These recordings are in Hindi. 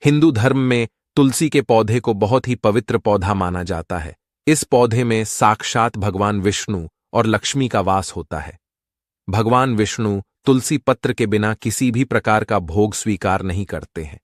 हिंदू धर्म में तुलसी के पौधे को बहुत ही पवित्र पौधा माना जाता है। इस पौधे में साक्षात भगवान विष्णु और लक्ष्मी का वास होता है। भगवान विष्णु तुलसी पत्र के बिना किसी भी प्रकार का भोग स्वीकार नहीं करते हैं।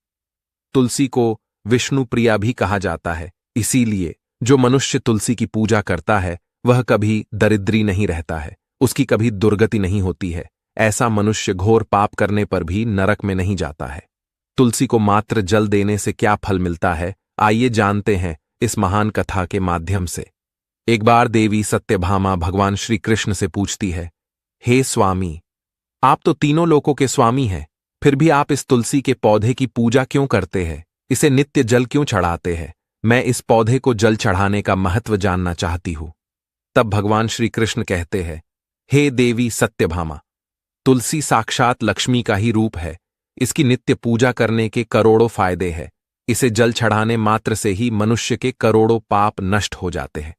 तुलसी को विष्णु प्रिया भी कहा जाता है, इसीलिए जो मनुष्य तुलसी की पूजा करता है वह कभी दरिद्री नहीं रहता है, उसकी कभी दुर्गति नहीं होती है। ऐसा मनुष्य घोर पाप करने पर भी नरक में नहीं जाता है। तुलसी को मात्र जल देने से क्या फल मिलता है, आइए जानते हैं इस महान कथा के माध्यम से। एक बार देवी सत्यभामा भगवान श्री कृष्ण से पूछती है, हे स्वामी, आप तो तीनों लोकों के स्वामी हैं, फिर भी आप इस तुलसी के पौधे की पूजा क्यों करते हैं? इसे नित्य जल क्यों चढ़ाते हैं? मैं इस पौधे को जल चढ़ाने का महत्व जानना चाहती हूं। तब भगवान श्री कृष्ण कहते हैं, हे देवी सत्यभामा, तुलसी साक्षात लक्ष्मी का ही रूप है। इसकी नित्य पूजा करने के करोड़ों फायदे हैं। इसे जल चढ़ाने मात्र से ही मनुष्य के करोड़ों पाप नष्ट हो जाते हैं।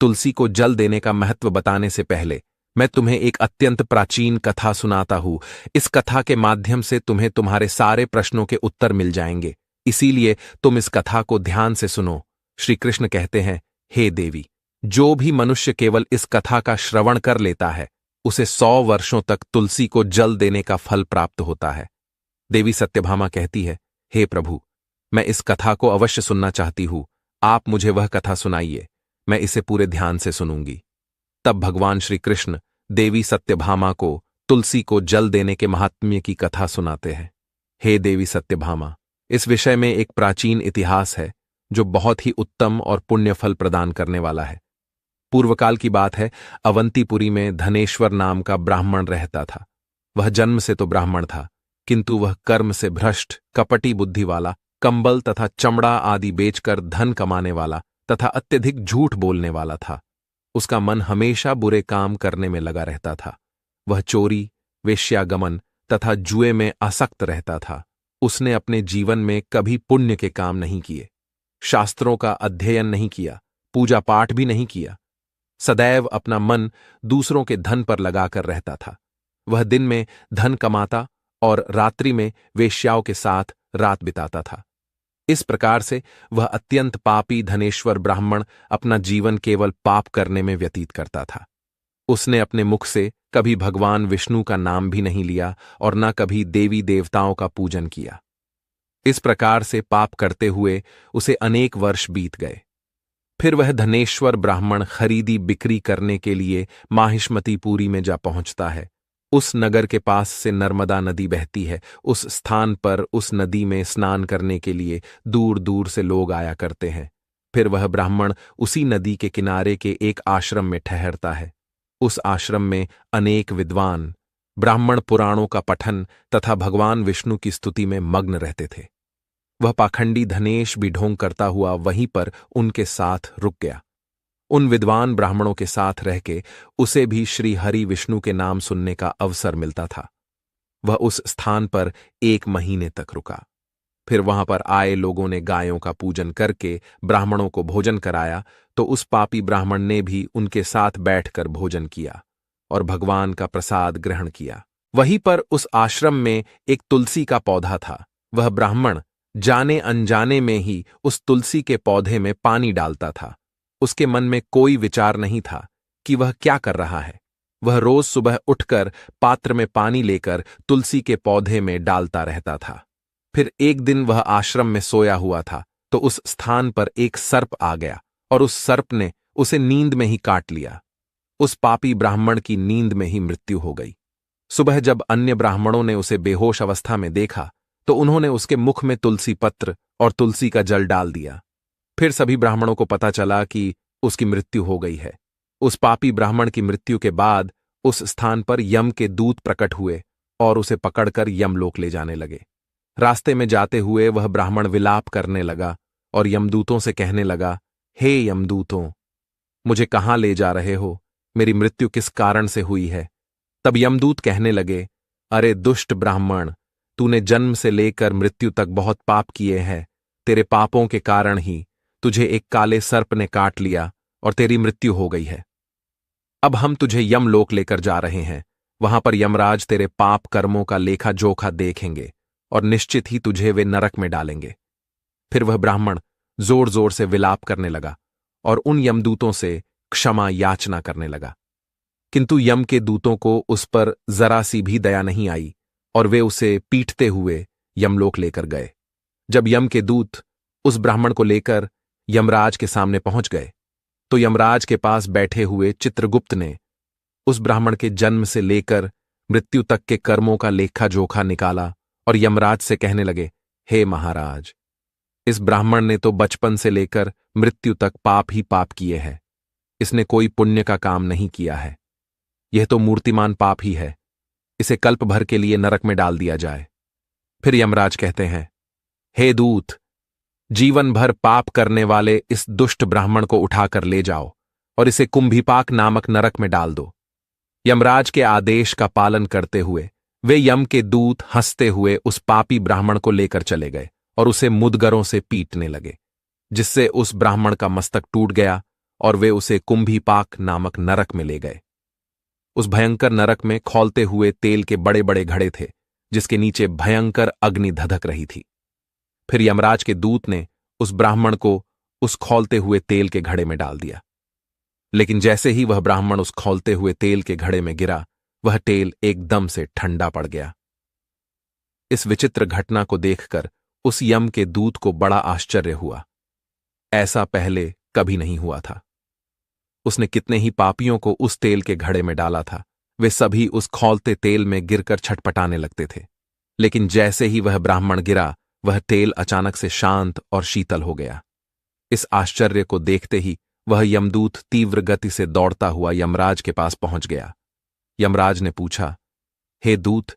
तुलसी को जल देने का महत्व बताने से पहले मैं तुम्हें एक अत्यंत प्राचीन कथा सुनाता हूं। इस कथा के माध्यम से तुम्हें तुम्हारे सारे प्रश्नों के उत्तर मिल जाएंगे, इसीलिए तुम इस कथा को ध्यान से सुनो। श्री कृष्ण कहते हैं, हे देवी, जो भी मनुष्य केवल इस कथा का श्रवण कर लेता है उसे 100 वर्षों तक तुलसी को जल देने का फल प्राप्त होता है। देवी सत्यभामा कहती है, हे प्रभु, मैं इस कथा को अवश्य सुनना चाहती हूं। आप मुझे वह कथा सुनाइए, मैं इसे पूरे ध्यान से सुनूंगी। तब भगवान श्री कृष्ण देवी सत्यभामा को तुलसी को जल देने के महात्म्य की कथा सुनाते हैं। हे देवी सत्यभामा, इस विषय में एक प्राचीन इतिहास है जो बहुत ही उत्तम और पुण्य फल प्रदान करने वाला है। पूर्वकाल की बात है, अवंतीपुरी में धनेश्वर नाम का ब्राह्मण रहता था। वह जन्म से तो ब्राह्मण था, किंतु वह कर्म से भ्रष्ट, कपटी बुद्धि वाला, कंबल तथा चमड़ा आदि बेचकर धन कमाने वाला तथा अत्यधिक झूठ बोलने वाला था। उसका मन हमेशा बुरे काम करने में लगा रहता था। वह चोरी, वेश्यागमन तथा जुए में आसक्त रहता था। उसने अपने जीवन में कभी पुण्य के काम नहीं किए, शास्त्रों का अध्ययन नहीं किया, पूजा पाठ भी नहीं किया। सदैव अपना मन दूसरों के धन पर लगाकर रहता था। वह दिन में धन कमाता और रात्रि में वेश्याओं के साथ रात बिताता था। इस प्रकार से वह अत्यंत पापी धनेश्वर ब्राह्मण अपना जीवन केवल पाप करने में व्यतीत करता था। उसने अपने मुख से कभी भगवान विष्णु का नाम भी नहीं लिया और न कभी देवी देवताओं का पूजन किया। इस प्रकार से पाप करते हुए उसे अनेक वर्ष बीत गए। फिर वह धनेश्वर ब्राह्मण खरीदी बिक्री करने के लिए माहिष्मतीपुरी में जा पहुंचता है। उस नगर के पास से नर्मदा नदी बहती है। उस स्थान पर उस नदी में स्नान करने के लिए दूर दूर से लोग आया करते हैं। फिर वह ब्राह्मण उसी नदी के किनारे के एक आश्रम में ठहरता है। उस आश्रम में अनेक विद्वान ब्राह्मण पुराणों का पठन तथा भगवान विष्णु की स्तुति में मग्न रहते थे। वह पाखंडी धनेश भी ढोंग करता हुआ वहीं पर उनके साथ रुक गया। उन विद्वान ब्राह्मणों के साथ रह के उसे भी श्री हरि विष्णु के नाम सुनने का अवसर मिलता था। वह उस स्थान पर 1 महीने तक रुका। फिर वहां पर आए लोगों ने गायों का पूजन करके ब्राह्मणों को भोजन कराया, तो उस पापी ब्राह्मण ने भी उनके साथ बैठकर भोजन किया और भगवान का प्रसाद ग्रहण किया। वहीं पर उस आश्रम में एक तुलसी का पौधा था। वह ब्राह्मण जाने अनजाने में ही उस तुलसी के पौधे में पानी डालता था। उसके मन में कोई विचार नहीं था कि वह क्या कर रहा है। वह रोज सुबह उठकर पात्र में पानी लेकर तुलसी के पौधे में डालता रहता था। फिर एक दिन वह आश्रम में सोया हुआ था, तो उस स्थान पर एक सर्प आ गया और उस सर्प ने उसे नींद में ही काट लिया। उस पापी ब्राह्मण की नींद में ही मृत्यु हो गई। सुबह जब अन्य ब्राह्मणों ने उसे बेहोश अवस्था में देखा, तो उन्होंने उसके मुख में तुलसी पत्र और तुलसी का जल डाल दिया। फिर सभी ब्राह्मणों को पता चला कि उसकी मृत्यु हो गई है। उस पापी ब्राह्मण की मृत्यु के बाद उस स्थान पर यम के दूत प्रकट हुए और उसे पकड़कर यमलोक ले जाने लगे। रास्ते में जाते हुए वह ब्राह्मण विलाप करने लगा और यमदूतों से कहने लगा, हे यमदूतों, मुझे कहाँ ले जा रहे हो? मेरी मृत्यु किस कारण से हुई है? तब यमदूत कहने लगे, अरे दुष्ट ब्राह्मण, तूने जन्म से लेकर मृत्यु तक बहुत पाप किए हैं। तेरे पापों के कारण ही तुझे एक काले सर्प ने काट लिया और तेरी मृत्यु हो गई है। अब हम तुझे यमलोक लेकर जा रहे हैं। वहां पर यमराज तेरे पाप कर्मों का लेखा जोखा देखेंगे और निश्चित ही तुझे वे नरक में डालेंगे। फिर वह ब्राह्मण जोर जोर से विलाप करने लगा और उन यमदूतों से क्षमा याचना करने लगा। किंतु यम के दूतों को उस पर जरा सी भी दया नहीं आई और वे उसे पीटते हुए यमलोक लेकर गए। जब यम के दूत उस ब्राह्मण को लेकर यमराज के सामने पहुंच गए तो यमराज के पास बैठे हुए चित्रगुप्त ने उस ब्राह्मण के जन्म से लेकर मृत्यु तक के कर्मों का लेखा जोखा निकाला और यमराज से कहने लगे, हे महाराज, इस ब्राह्मण ने तो बचपन से लेकर मृत्यु तक पाप ही पाप किए हैं। इसने कोई पुण्य का काम नहीं किया है। यह तो मूर्तिमान पाप ही है। इसे कल्प भर के लिए नरक में डाल दिया जाए। फिर यमराज कहते हैं, हे दूत, जीवन भर पाप करने वाले इस दुष्ट ब्राह्मण को उठाकर ले जाओ और इसे कुंभीपाक नामक नरक में डाल दो। यमराज के आदेश का पालन करते हुए वे यम के दूत हंसते हुए उस पापी ब्राह्मण को लेकर चले गए और उसे मुदगरों से पीटने लगे, जिससे उस ब्राह्मण का मस्तक टूट गया और वे उसे कुंभीपाक नामक नरक में ले गए। उस भयंकर नरक में खौलते हुए तेल के बड़े बड़े घड़े थे, जिसके नीचे भयंकर अग्नि धधक रही थी। फिर यमराज के दूत ने उस ब्राह्मण को उस खौलते हुए तेल के घड़े में डाल दिया। लेकिन जैसे ही वह ब्राह्मण उस खौलते हुए तेल के घड़े में गिरा, वह तेल एकदम से ठंडा पड़ गया। इस विचित्र घटना को देखकर उस यम के दूत को बड़ा आश्चर्य हुआ। ऐसा पहले कभी नहीं हुआ था। उसने कितने ही पापियों को उस तेल के घड़े में डाला था, वे सभी उस खौलते तेल में गिरकर छटपटाने लगते थे। लेकिन जैसे ही वह ब्राह्मण गिरा, वह तेल अचानक से शांत और शीतल हो गया। इस आश्चर्य को देखते ही वह यमदूत तीव्र गति से दौड़ता हुआ यमराज के पास पहुंच गया। यमराज ने पूछा, हे दूत,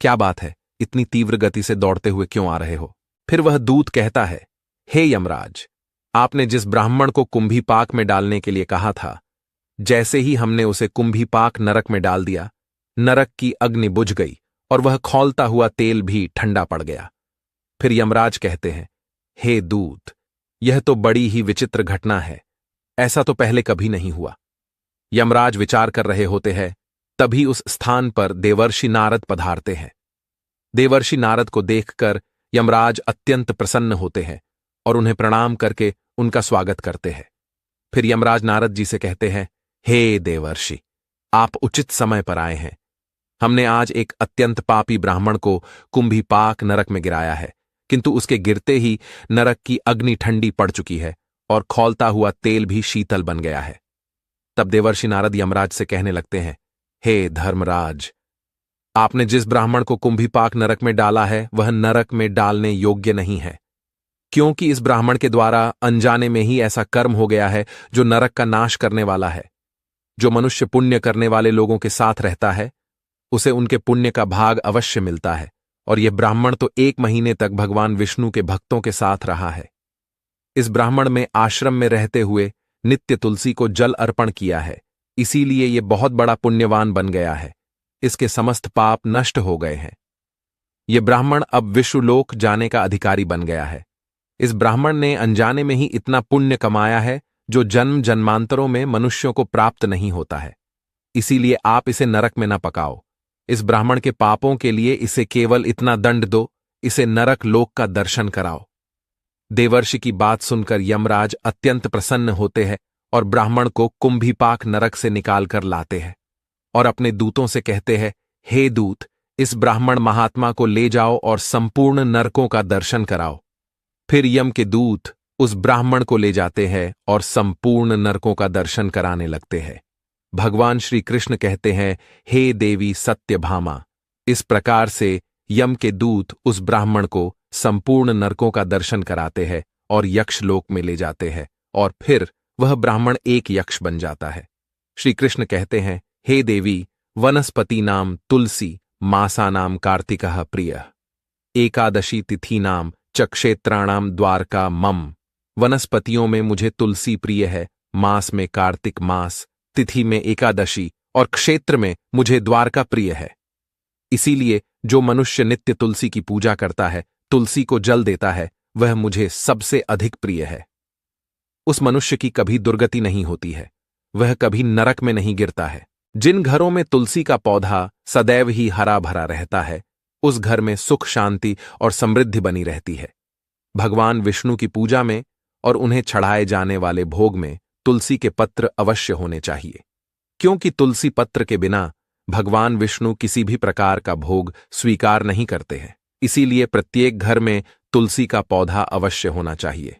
क्या बात है, इतनी तीव्र गति से दौड़ते हुए क्यों आ रहे हो? फिर वह दूत कहता है, हे यमराज, आपने जिस ब्राह्मण को कुंभीपाक में डालने के लिए कहा था, जैसे ही हमने उसे कुंभीपाक नरक में डाल दिया, नरक की अग्नि बुझ गई और वह खौलता हुआ तेल भी ठंडा पड़ गया। फिर यमराज कहते हैं, हे दूत, यह तो बड़ी ही विचित्र घटना है। ऐसा तो पहले कभी नहीं हुआ। यमराज विचार कर रहे होते हैं, तभी उस स्थान पर देवर्षि नारद पधारते हैं। देवर्षि नारद को देखकर यमराज अत्यंत प्रसन्न होते हैं और उन्हें प्रणाम करके उनका स्वागत करते हैं। फिर यमराज नारद जी से कहते हैं, हे देवर्षि, आप उचित समय पर आए हैं। हमने आज एक अत्यंत पापी ब्राह्मण को कुंभीपाक नरक में गिराया है, किंतु उसके गिरते ही नरक की अग्नि ठंडी पड़ चुकी है और खौलता हुआ तेल भी शीतल बन गया है। तब देवर्षि नारद यमराज से कहने लगते हैं, हे धर्मराज, आपने जिस ब्राह्मण को कुंभीपाक नरक में डाला है, वह नरक में डालने योग्य नहीं है, क्योंकि इस ब्राह्मण के द्वारा अनजाने में ही ऐसा कर्म हो गया है जो नरक का नाश करने वाला है। जो मनुष्य पुण्य करने वाले लोगों के साथ रहता है, उसे उनके पुण्य का भाग अवश्य मिलता है, और यह ब्राह्मण तो 1 महीने तक भगवान विष्णु के भक्तों के साथ रहा है। इस ब्राह्मण में आश्रम में रहते हुए नित्य तुलसी को जल अर्पण किया है, इसीलिए यह बहुत बड़ा पुण्यवान बन गया है। इसके समस्त पाप नष्ट हो गए हैं। यह ब्राह्मण अब विश्वलोक जाने का अधिकारी बन गया है। इस ब्राह्मण ने अनजाने में ही इतना पुण्य कमाया है जो जन्म जन्मांतरों में मनुष्यों को प्राप्त नहीं होता है। इसीलिए आप इसे नरक में न पकाओ। इस ब्राह्मण के पापों के लिए इसे केवल इतना दंड दो, इसे नरक लोक का दर्शन कराओ। देवर्षि की बात सुनकर यमराज अत्यंत प्रसन्न होते हैं और ब्राह्मण को कुंभीपाक नरक से निकालकर लाते हैं और अपने दूतों से कहते हैं, हे दूत, इस ब्राह्मण महात्मा को ले जाओ और संपूर्ण नरकों का दर्शन कराओ। फिर यम के दूत उस ब्राह्मण को ले जाते हैं और संपूर्ण नरकों का दर्शन कराने लगते हैं। भगवान श्री कृष्ण कहते हैं, हे देवी सत्यभामा, इस प्रकार से यम के दूत उस ब्राह्मण को संपूर्ण नरकों का दर्शन कराते हैं और यक्षलोक में ले जाते हैं, और फिर वह ब्राह्मण एक यक्ष बन जाता है। श्री कृष्ण कहते हैं, हे देवी, वनस्पति नाम तुलसी, मासा नाम कार्तिकः प्रिय, एकादशी तिथि नाम च क्षेत्राणाम द्वारका मम। वनस्पतियों में मुझे तुलसी प्रिय है, मास में कार्तिक मास, तिथि में एकादशी और क्षेत्र में मुझे द्वारका प्रिय है। इसीलिए जो मनुष्य नित्य तुलसी की पूजा करता है, तुलसी को जल देता है, वह मुझे सबसे अधिक प्रिय है। उस मनुष्य की कभी दुर्गति नहीं होती है, वह कभी नरक में नहीं गिरता है। जिन घरों में तुलसी का पौधा सदैव ही हरा भरा रहता है, उस घर में सुख शांति और समृद्धि बनी रहती है। भगवान विष्णु की पूजा में और उन्हें चढ़ाए जाने वाले भोग में तुलसी के पत्र अवश्य होने चाहिए, क्योंकि तुलसी पत्र के बिना भगवान विष्णु किसी भी प्रकार का भोग स्वीकार नहीं करते हैं। इसीलिए प्रत्येक घर में तुलसी का पौधा अवश्य होना चाहिए।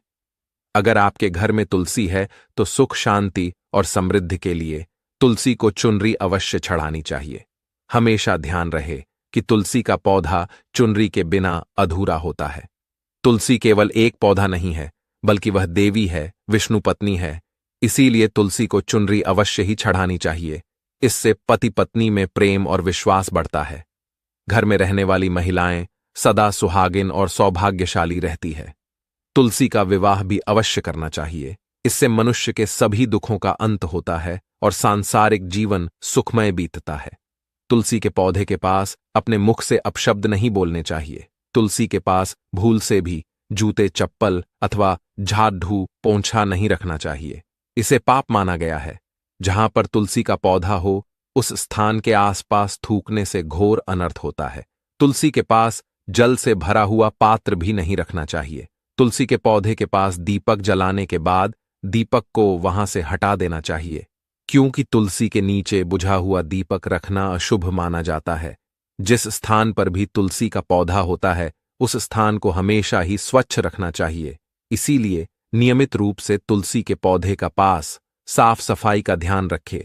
अगर आपके घर में तुलसी है तो सुख, शांति और समृद्धि के लिए तुलसी को चुनरी अवश्य चढ़ानी चाहिए। हमेशा ध्यान रहे कि तुलसी का पौधा चुनरी के बिना अधूरा होता है। तुलसी केवल एक पौधा नहीं है, बल्कि वह देवी है, विष्णु पत्नी है। इसीलिए तुलसी को चुनरी अवश्य ही चढ़ानी चाहिए। इससे पति पत्नी में प्रेम और विश्वास बढ़ता है। घर में रहने वाली महिलाएं सदा सुहागिन और सौभाग्यशाली रहती है। तुलसी का विवाह भी अवश्य करना चाहिए। इससे मनुष्य के सभी दुखों का अंत होता है और सांसारिक जीवन सुखमय बीतता है। तुलसी के पौधे के पास अपने मुख से अपशब्द नहीं बोलने चाहिए। तुलसी के पास भूल से भी जूते, चप्पल अथवा झाड़ू, पोंछा नहीं रखना चाहिए। इसे पाप माना गया है। जहां पर तुलसी का पौधा हो, उस स्थान के आसपास थूकने से घोर अनर्थ होता है। तुलसी के पास जल से भरा हुआ पात्र भी नहीं रखना चाहिए। तुलसी के पौधे के पास दीपक जलाने के बाद दीपक को वहां से हटा देना चाहिए, क्योंकि तुलसी के नीचे बुझा हुआ दीपक रखना अशुभ माना जाता है। जिस स्थान पर भी तुलसी का पौधा होता है, उस स्थान को हमेशा ही स्वच्छ रखना चाहिए। इसीलिए नियमित रूप से तुलसी के पौधे का पास साफ सफाई का ध्यान रखें।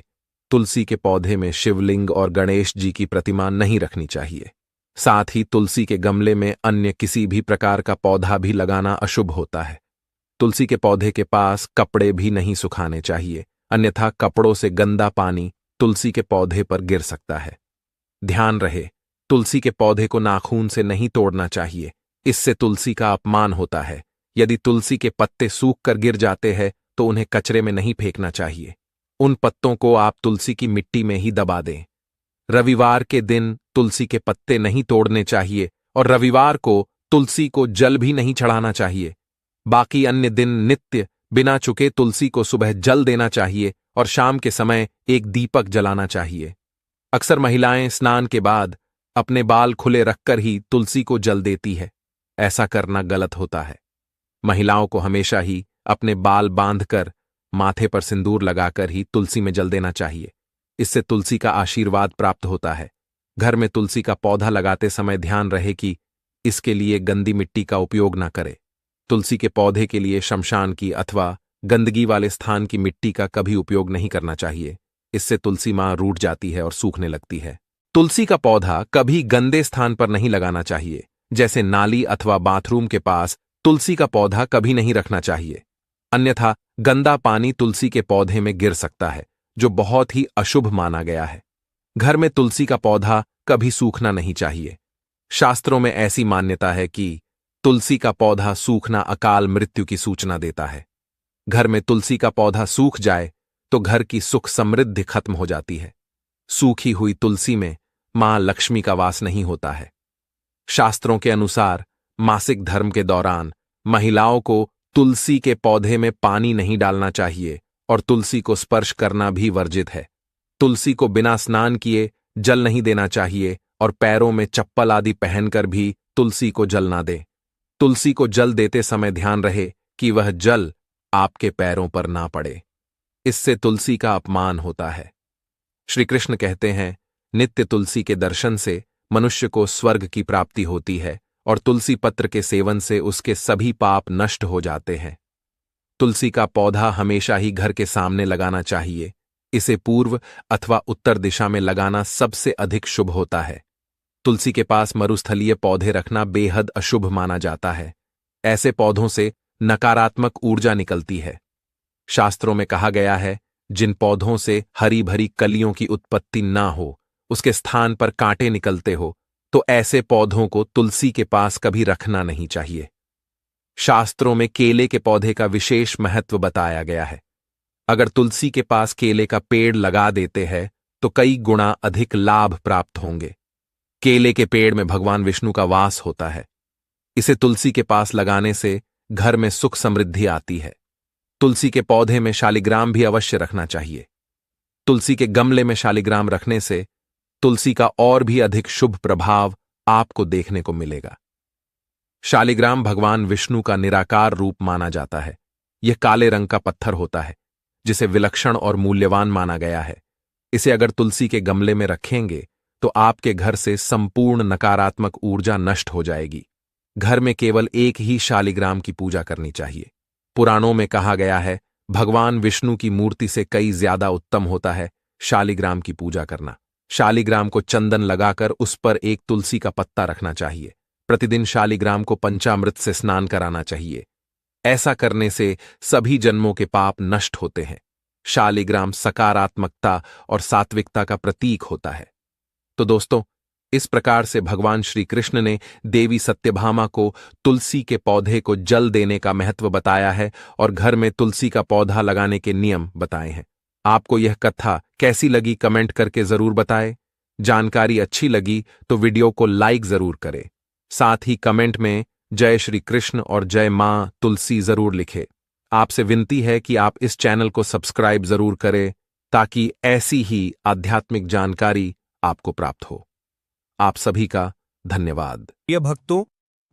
तुलसी के पौधे में शिवलिंग और गणेश जी की प्रतिमा नहीं रखनी चाहिए। साथ ही तुलसी के गमले में अन्य किसी भी प्रकार का पौधा भी लगाना अशुभ होता है। तुलसी के पौधे के पास कपड़े भी नहीं सुखाने चाहिए, अन्यथा कपड़ों से गंदा पानी तुलसी के पौधे पर गिर सकता है। ध्यान रहे, तुलसी के पौधे को नाखून से नहीं तोड़ना चाहिए। इससे तुलसी का अपमान होता है। यदि तुलसी के पत्ते सूख कर गिर जाते हैं तो उन्हें कचरे में नहीं फेंकना चाहिए। उन पत्तों को आप तुलसी की मिट्टी में ही दबा दें। रविवार के दिन तुलसी के पत्ते नहीं तोड़ने चाहिए और रविवार को तुलसी को जल भी नहीं चढ़ाना चाहिए। बाकी अन्य दिन नित्य बिना चुके तुलसी को सुबह जल देना चाहिए और शाम के समय एक दीपक जलाना चाहिए। अक्सर महिलाएं स्नान के बाद अपने बाल खुले रखकर ही तुलसी को जल देती है। ऐसा करना गलत होता है। महिलाओं को हमेशा ही अपने बाल बांधकर माथे पर सिंदूर लगाकर ही तुलसी में जल देना चाहिए। इससे तुलसी का आशीर्वाद प्राप्त होता है। घर में तुलसी का पौधा लगाते समय ध्यान रहे कि इसके लिए गंदी मिट्टी का उपयोग न करें। तुलसी के पौधे के लिए शमशान की अथवा गंदगी वाले स्थान की मिट्टी का कभी उपयोग नहीं करना चाहिए। इससे तुलसी मां रूठ जाती है और सूखने लगती है। तुलसी का पौधा कभी गंदे स्थान पर नहीं लगाना चाहिए, जैसे नाली अथवा बाथरूम के पास तुलसी का पौधा कभी नहीं रखना चाहिए, अन्यथा गंदा पानी तुलसी के पौधे में गिर सकता है, जो बहुत ही अशुभ माना गया है। घर में तुलसी का पौधा कभी सूखना नहीं चाहिए। शास्त्रों में ऐसी मान्यता है कि तुलसी का पौधा सूखना अकाल मृत्यु की सूचना देता है। घर में तुलसी का पौधा सूख जाए तो घर की सुख समृद्धि खत्म हो जाती है। सूखी हुई तुलसी में मां लक्ष्मी का वास नहीं होता है। शास्त्रों के अनुसार मासिक धर्म के दौरान महिलाओं को तुलसी के पौधे में पानी नहीं डालना चाहिए और तुलसी को स्पर्श करना भी वर्जित है। तुलसी को बिना स्नान किए जल नहीं देना चाहिए और पैरों में चप्पल आदि पहनकर भी तुलसी को जल ना दें। तुलसी को जल देते समय ध्यान रहे कि वह जल आपके पैरों पर ना पड़े। इससे तुलसी का अपमान होता है। श्री कृष्ण कहते हैं, नित्य तुलसी के दर्शन से मनुष्य को स्वर्ग की प्राप्ति होती है और तुलसी पत्र के सेवन से उसके सभी पाप नष्ट हो जाते हैं। तुलसी का पौधा हमेशा ही घर के सामने लगाना चाहिए। इसे पूर्व अथवा उत्तर दिशा में लगाना सबसे अधिक शुभ होता है। तुलसी के पास मरुस्थलीय पौधे रखना बेहद अशुभ माना जाता है। ऐसे पौधों से नकारात्मक ऊर्जा निकलती है। शास्त्रों में कहा गया है, जिन पौधों से हरी भरी कलियों की उत्पत्ति ना हो, उसके स्थान पर कांटे निकलते हो, तो ऐसे पौधों को तुलसी के पास कभी रखना नहीं चाहिए। शास्त्रों में केले के पौधे का विशेष महत्व बताया गया है। अगर तुलसी के पास केले का पेड़ लगा देते हैं तो कई गुना अधिक लाभ प्राप्त होंगे। केले के पेड़ में भगवान विष्णु का वास होता है। इसे तुलसी के पास लगाने से घर में सुख समृद्धि आती है। तुलसी के पौधे में शालिग्राम भी अवश्य रखना चाहिए। तुलसी के गमले में शालिग्राम रखने से तुलसी का और भी अधिक शुभ प्रभाव आपको देखने को मिलेगा। शालिग्राम भगवान विष्णु का निराकार रूप माना जाता है। यह काले रंग का पत्थर होता है, जिसे विलक्षण और मूल्यवान माना गया है। इसे अगर तुलसी के गमले में रखेंगे तो आपके घर से संपूर्ण नकारात्मक ऊर्जा नष्ट हो जाएगी। घर में केवल एक ही शालिग्राम की पूजा करनी चाहिए। पुराणों में कहा गया है, भगवान विष्णु की मूर्ति से कई ज्यादा उत्तम होता है शालिग्राम की पूजा करना। शालिग्राम को चंदन लगाकर उस पर एक तुलसी का पत्ता रखना चाहिए। प्रतिदिन शालिग्राम को पंचामृत से स्नान कराना चाहिए। ऐसा करने से सभी जन्मों के पाप नष्ट होते हैं। शालिग्राम सकारात्मकता और सात्विकता का प्रतीक होता है। तो दोस्तों, इस प्रकार से भगवान श्री कृष्ण ने देवी सत्यभामा को तुलसी के पौधे को जल देने का महत्व बताया है और घर में तुलसी का पौधा लगाने के नियम बताए हैं। आपको यह कथा कैसी लगी कमेंट करके जरूर बताएं। जानकारी अच्छी लगी तो वीडियो को लाइक जरूर करें। साथ ही कमेंट में जय श्री कृष्ण और जय मां तुलसी जरूर लिखें। आपसे विनती है कि आप इस चैनल को सब्सक्राइब जरूर करें ताकि ऐसी ही आध्यात्मिक जानकारी आपको प्राप्त हो। आप सभी का धन्यवाद। प्रिय भक्तों,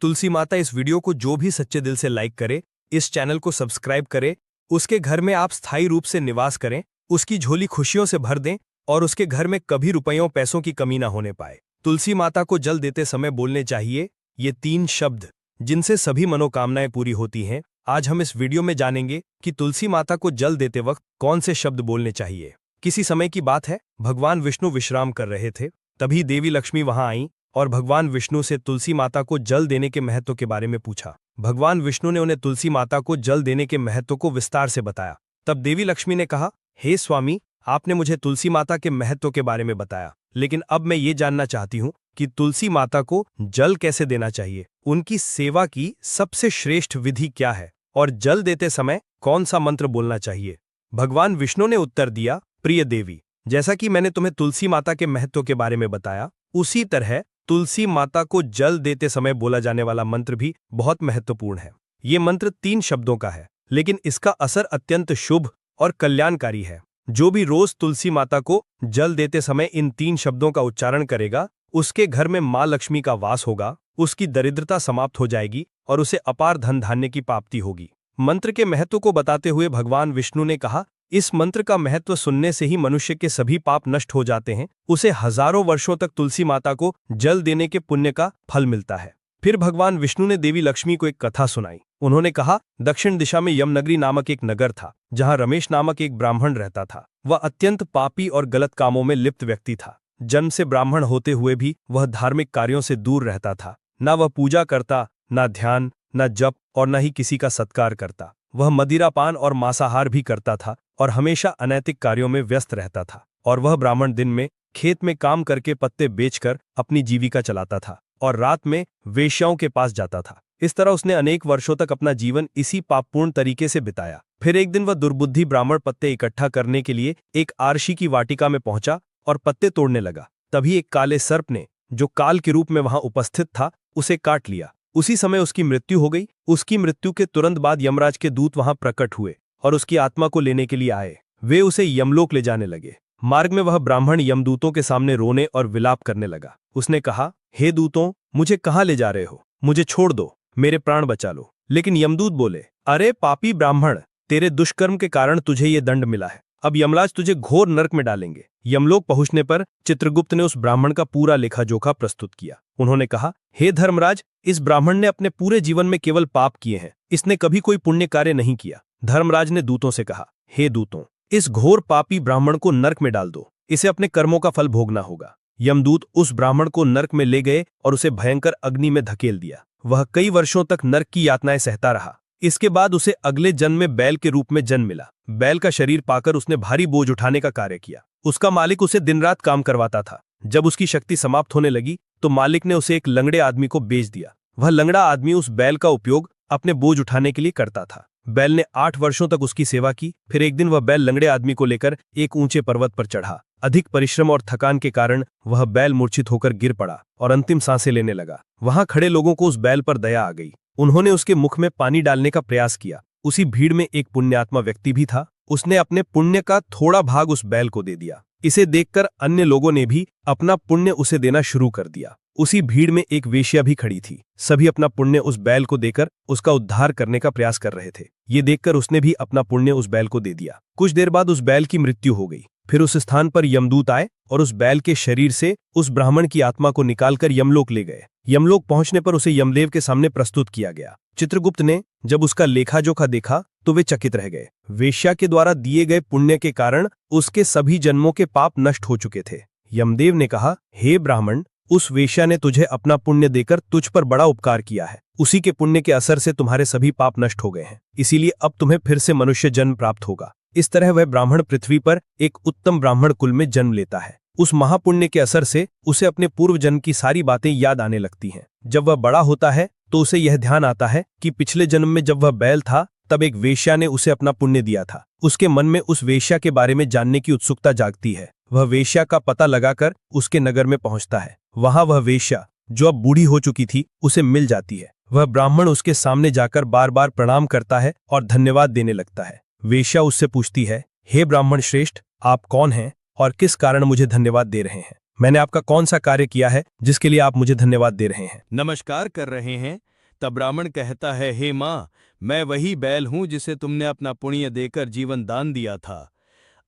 तुलसी माता इस वीडियो को जो भी सच्चे दिल से लाइक करे, इस चैनल को सब्सक्राइब करे, उसके घर में आप स्थायी रूप से निवास करें, उसकी झोली खुशियों से भर दें और उसके घर में कभी रुपयों पैसों की कमी ना होने पाए। तुलसी माता को जल देते समय बोलने चाहिए ये 3 शब्द जिनसे सभी मनोकामनाएं पूरी होती हैं। आज हम इस वीडियो में जानेंगे कि तुलसी माता को जल देते वक्त कौन से शब्द बोलने चाहिए। किसी समय की बात है, भगवान विष्णु विश्राम कर रहे थे। तभी देवी लक्ष्मी वहां आईं और भगवान विष्णु से तुलसी माता को जल देने के महत्व के बारे में पूछा। भगवान विष्णु ने उन्हें तुलसी माता को जल देने के महत्व को विस्तार से बताया। तब देवी लक्ष्मी ने कहा, हे स्वामी, आपने मुझे तुलसी माता के महत्व के बारे में बताया, लेकिन अब मैं ये जानना चाहती हूँ कि तुलसी माता को जल कैसे देना चाहिए, उनकी सेवा की सबसे श्रेष्ठ विधि क्या है और जल देते समय कौन सा मंत्र बोलना चाहिए। भगवान विष्णु ने उत्तर दिया, प्रिय देवी, जैसा कि मैंने तुम्हें तुलसी माता के महत्व के बारे में बताया, उसी तरह तुलसी माता को जल देते समय बोला जाने वाला मंत्र भी बहुत महत्वपूर्ण है। ये मंत्र 3 शब्दों का है, लेकिन इसका असर अत्यंत शुभ और कल्याणकारी है। जो भी रोज तुलसी माता को जल देते समय इन 3 शब्दों का उच्चारण करेगा, उसके घर में मां लक्ष्मी का वास होगा, उसकी दरिद्रता समाप्त हो जाएगी और उसे अपार धन धान्य की प्राप्ति होगी। मंत्र के महत्व को बताते हुए भगवान विष्णु ने कहा, इस मंत्र का महत्व सुनने से ही मनुष्य के सभी पाप नष्ट हो जाते हैं। उसे हजारों वर्षों तक तुलसी माता को जल देने के पुण्य का फल मिलता है। फिर भगवान विष्णु ने देवी लक्ष्मी को एक कथा सुनाई। उन्होंने कहा, दक्षिण दिशा में यमनगरी नामक एक नगर था, जहां रमेश नामक एक ब्राह्मण रहता था। वह अत्यंत पापी और गलत कामों में लिप्त व्यक्ति था। जन्म से ब्राह्मण होते हुए भी वह धार्मिक कार्यों से दूर रहता था। न वह पूजा करता, न ध्यान, न जप और न ही किसी का सत्कार करता। वह मदिरापान और मांसाहार भी करता था और हमेशा अनैतिक कार्यों में व्यस्त रहता था। और वह ब्राह्मण दिन में खेत में काम करके पत्ते बेचकर अपनी जीविका चलाता था और रात में वेश्याओं के पास जाता था। इस तरह उसने अनेक वर्षों तक अपना जीवन इसी पापपूर्ण तरीके से बिताया। फिर एक दिन वह दुर्बुद्धि ब्राह्मण पत्ते इकट्ठा करने के लिए एक आरशी की वाटिका में पहुंचा और पत्ते तोड़ने लगा। तभी एक काले सर्प ने, जो काल के रूप में वहां उपस्थित था, उसे काट लिया। उसी समय उसकी मृत्यु हो गई। उसकी मृत्यु के तुरंत बाद यमराज के दूत वहां प्रकट हुए और उसकी आत्मा को लेने के लिए आए। वे उसे यमलोक ले जाने लगे। मार्ग में वह ब्राह्मण यमदूतों के सामने रोने और विलाप करने लगा। उसने कहा, हे दूतों, मुझे कहाँ ले जा रहे हो? मुझे छोड़ दो, मेरे प्राण बचा लो। लेकिन यमदूत बोले, अरे पापी ब्राह्मण, तेरे दुष्कर्म के कारण तुझे ये दंड मिला है। अब यमराज तुझे घोर नरक में डालेंगे। यमलोक पहुंचने पर चित्रगुप्त ने उस ब्राह्मण का पूरा लेखा जोखा प्रस्तुत किया। उन्होंने कहा, हे धर्मराज, इस ब्राह्मण ने अपने पूरे जीवन में केवल पाप किए हैं। इसने कभी कोई पुण्य कार्य नहीं किया। धर्मराज ने दूतों से कहा, हे दूतों, इस घोर पापी ब्राह्मण को नरक में डाल दो। इसे अपने कर्मों का फल भोगना होगा। यमदूत उस ब्राह्मण को नरक में ले गए और उसे भयंकर अग्नि में धकेल दिया। वह कई वर्षों तक नरक की यातनाएं सहता रहा। इसके बाद उसे अगले जन्म में बैल के रूप में जन्म मिला। बैल का शरीर पाकर उसने भारी बोझ उठाने का कार्य किया। उसका मालिक उसे दिन रात काम करवाता था। जब उसकी शक्ति समाप्त होने लगी तो मालिक ने उसे एक लंगड़े आदमी को बेच दिया। वह लंगड़ा आदमी उस बैल का उपयोग अपने बोझ उठाने के लिए करता था। बैल ने 8 वर्षों तक उसकी सेवा की। फिर एक दिन वह बैल लंगड़े आदमी को लेकर एक ऊंचे पर्वत पर चढ़ा। अधिक परिश्रम और थकान के कारण वह बैल मूर्छित होकर गिर पड़ा और अंतिम सांसें लेने लगा। वहां खड़े लोगों को उस बैल पर दया आ गई। उन्होंने उसके मुख में पानी डालने का प्रयास किया। उसी भीड़ में एक पुण्यात्मा व्यक्ति भी था। उसने अपने पुण्य का थोड़ा भाग उस बैल को दे दिया। इसे देखकर अन्य लोगों ने भी अपना पुण्य उसे देना शुरू कर दिया। उसी भीड़ में एक वेश्या भी खड़ी थी। सभी अपना पुण्य उस बैल को देकर उसका उद्धार करने का प्रयास कर रहे थे। ये देखकर उसने भी अपना पुण्य उस बैल को दे दिया। कुछ देर बाद उस बैल की मृत्यु हो गई। फिर उस स्थान पर यमदूत आए और उस बैल के शरीर से उस ब्राह्मण की आत्मा को निकालकर यमलोक ले गए। यमलोक पहुंचने पर उसे यमदेव के सामने प्रस्तुत किया गया। चित्रगुप्त ने जब उसका लेखा जोखा देखा तो वे चकित रह गए। वेश्या के द्वारा दिए गए पुण्य के कारण उसके सभी जन्मों के पाप नष्ट हो चुके थे। यमदेव ने कहा, हे ब्राह्मण, उस वेश्या ने तुझे अपना पुण्य देकर तुझ पर बड़ा उपकार किया है। उसी के पुण्य के असर से तुम्हारे सभी पाप नष्ट हो गए हैं, इसीलिए अब तुम्हें फिर से मनुष्य जन्म प्राप्त होगा। इस तरह वह ब्राह्मण पृथ्वी पर एक उत्तम ब्राह्मण कुल में जन्म लेता है। उस महापुण्य के असर से उसे अपने पूर्व जन्म की सारी बातें याद आने लगती हैं। जब वह बड़ा होता है तो उसे यह ध्यान आता है कि पिछले जन्म में जब वह बैल था तब एक वेश्या ने उसे अपना पुण्य दिया था। उसके मन में उस वेश्या के बारे में जानने की उत्सुकता जागती है। वह वेश्या का पता लगाकर उसके नगर में पहुंचता है। वहां वह वेश्या, जो अब बूढ़ी हो चुकी थी, उसे मिल जाती है। वह ब्राह्मण उसके सामने जाकर बार बार प्रणाम करता है और धन्यवाद देने लगता है। वेश्या उससे पूछती है, हे ब्राह्मण श्रेष्ठ, आप कौन हैं और किस कारण मुझे धन्यवाद दे रहे हैं? मैंने आपका कौन सा कार्य किया है जिसके लिए आप मुझे धन्यवाद दे रहे हैं? नमस्कार कर रहे हैं। तब ब्राह्मण कहता है, हे माँ, मैं वही बैल हूं जिसे तुमने अपना पुण्य देकर जीवन दान दिया था।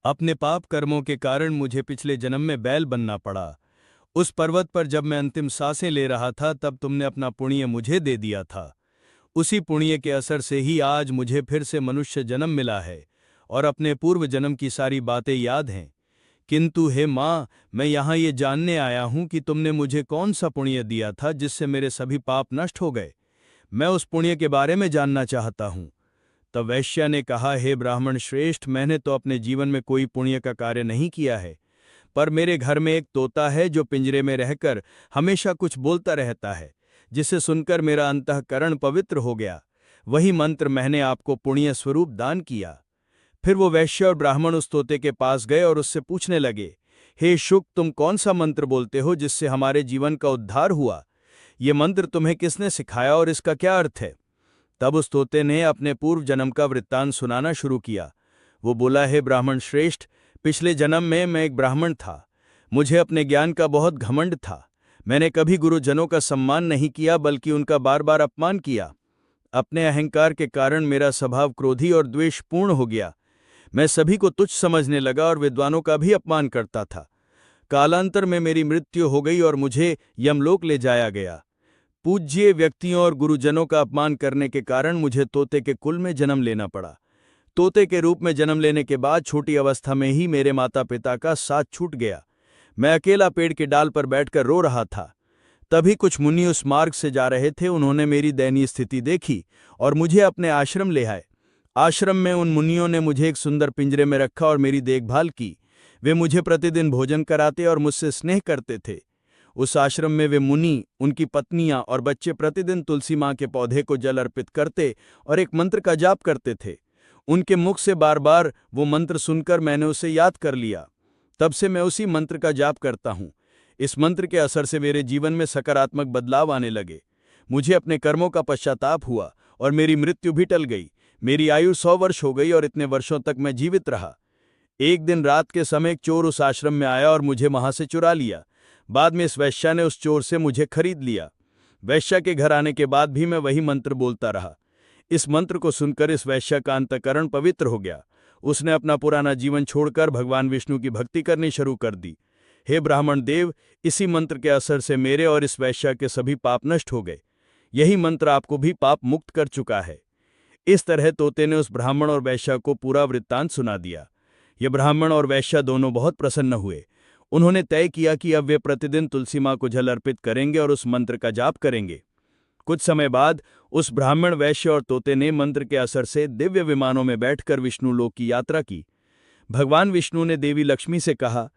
अपने पाप कर्मों के कारण मुझे पिछले जन्म में बैल बनना पड़ा। उस पर्वत पर जब मैं अंतिम सांसें ले रहा था तब तुमने अपना पुण्य मुझे दे दिया था। उसी पुण्य के असर से ही आज मुझे फिर से मनुष्य जन्म मिला है और अपने पूर्व जन्म की सारी बातें याद हैं। किंतु हे माँ, मैं यहाँ ये जानने आया हूँ कि तुमने मुझे कौन सा पुण्य दिया था जिससे मेरे सभी पाप नष्ट हो गए। मैं उस पुण्य के बारे में जानना चाहता हूँ। तब वैश्या ने कहा, हे ब्राह्मण श्रेष्ठ, मैंने तो अपने जीवन में कोई पुण्य का कार्य नहीं किया है, पर मेरे घर में एक तोता है जो पिंजरे में रहकर हमेशा कुछ बोलता रहता है, जिसे सुनकर मेरा अंतःकरण पवित्र हो गया। वही मंत्र मैंने आपको पुण्य स्वरूप दान किया। फिर वो वैश्य और ब्राह्मण उस तोते के पास गए और उससे पूछने लगे, हे शुक, तुम कौन सा मंत्र बोलते हो जिससे हमारे जीवन का उद्धार हुआ? ये मंत्र तुम्हें किसने सिखाया और इसका क्या अर्थ है? तब उस तोते ने अपने पूर्व जन्म का वृत्तांत सुनाना शुरू किया। वो बोला, हे ब्राह्मण श्रेष्ठ, पिछले जन्म में मैं एक ब्राह्मण था। मुझे अपने ज्ञान का बहुत घमंड था। मैंने कभी गुरुजनों का सम्मान नहीं किया बल्कि उनका बार बार अपमान किया। अपने अहंकार के कारण मेरा स्वभाव क्रोधी और द्वेषपूर्ण हो गया। मैं सभी को तुच्छ समझने लगा और विद्वानों का भी अपमान करता था। कालांतर में मेरी मृत्यु हो गई और मुझे यमलोक ले जाया गया। पूज्य व्यक्तियों और गुरुजनों का अपमान करने के कारण मुझे तोते के कुल में जन्म लेना पड़ा। तोते के रूप में जन्म लेने के बाद छोटी अवस्था में ही मेरे माता पिता का साथ छूट गया। मैं अकेला पेड़ के डाल पर बैठकर रो रहा था। तभी कुछ मुनि उस मार्ग से जा रहे थे। उन्होंने मेरी दयनीय स्थिति देखी और मुझे अपने आश्रम ले आए। आश्रम में उन मुनियों ने मुझे एक सुंदर पिंजरे में रखा और मेरी देखभाल की। वे मुझे प्रतिदिन भोजन कराते और मुझसे स्नेह करते थे। उस आश्रम में वे मुनि, उनकी पत्नियां और बच्चे प्रतिदिन तुलसी माँ के पौधे को जल अर्पित करते और एक मंत्र का जाप करते थे। उनके मुख से बार बार वो मंत्र सुनकर मैंने उसे याद कर लिया। तब से मैं उसी मंत्र का जाप करता हूँ। इस मंत्र के असर से मेरे जीवन में सकारात्मक बदलाव आने लगे। मुझे अपने कर्मों का पश्चाताप हुआ और मेरी मृत्यु भी टल गई। मेरी आयु 100 वर्ष हो गई और इतने वर्षों तक मैं जीवित रहा। एक दिन रात के समय एक चोर उस आश्रम में आया और मुझे वहां से चुरा लिया। बाद में इस वैश्या ने उस चोर से मुझे खरीद लिया। वैश्या के घर आने के बाद भी मैं वही मंत्र बोलता रहा। इस मंत्र को सुनकर इस वैश्या का अंतःकरण पवित्र हो गया। उसने अपना पुराना जीवन छोड़कर भगवान विष्णु की भक्ति करनी शुरू कर दी। हे ब्राह्मण देव, इसी मंत्र के असर से मेरे और इस वैश्या के सभी पाप नष्ट हो गए। यही मंत्र आपको भी पाप मुक्त कर चुका है। इस तरह तोते ने उस ब्राह्मण और वैश्या को पूरा वृत्तांत सुना दिया। ये ब्राह्मण और वैश्या दोनों बहुत प्रसन्न हुए। उन्होंने तय किया कि अब वे प्रतिदिन तुलसी माँ को जल अर्पित करेंगे और उस मंत्र का जाप करेंगे। कुछ समय बाद उस ब्राह्मण, वैश्य और तोते ने मंत्र के असर से दिव्य विमानों में बैठकर विष्णु लोक की यात्रा की। भगवान विष्णु ने देवी लक्ष्मी से कहा,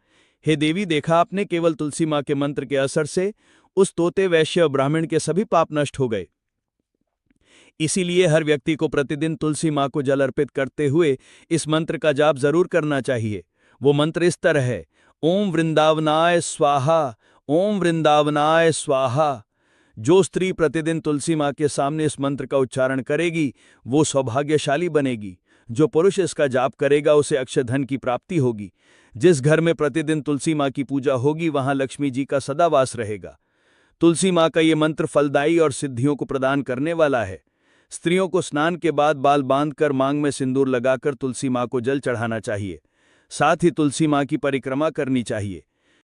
हे देवी, देखा आपने, केवल तुलसी माँ के मंत्र के असर से उस तोते, वैश्य और ब्राह्मण के सभी पाप नष्ट हो गए। इसीलिए हर व्यक्ति को प्रतिदिन तुलसी माँ को जल अर्पित करते हुए इस मंत्र का जाप जरूर करना चाहिए। वो मंत्र इस तरह है, ओम वृंदावनाय स्वाहा, ओम वृंदावनाय स्वाहा। जो स्त्री प्रतिदिन तुलसी माँ के सामने इस मंत्र का उच्चारण करेगी वो सौभाग्यशाली बनेगी। जो पुरुष इसका जाप करेगा उसे अक्षय धन की प्राप्ति होगी। जिस घर में प्रतिदिन तुलसी माँ की पूजा होगी वहां लक्ष्मी जी का सदा वास रहेगा। तुलसी माँ का ये मंत्र फलदायी और सिद्धियों को प्रदान करने वाला है। स्त्रियों को स्नान के बाद बाल बांधकर मांग में सिंदूर लगाकर तुलसी माँ को जल चढ़ाना चाहिए। साथ ही तुलसी माँ की परिक्रमा करनी चाहिए।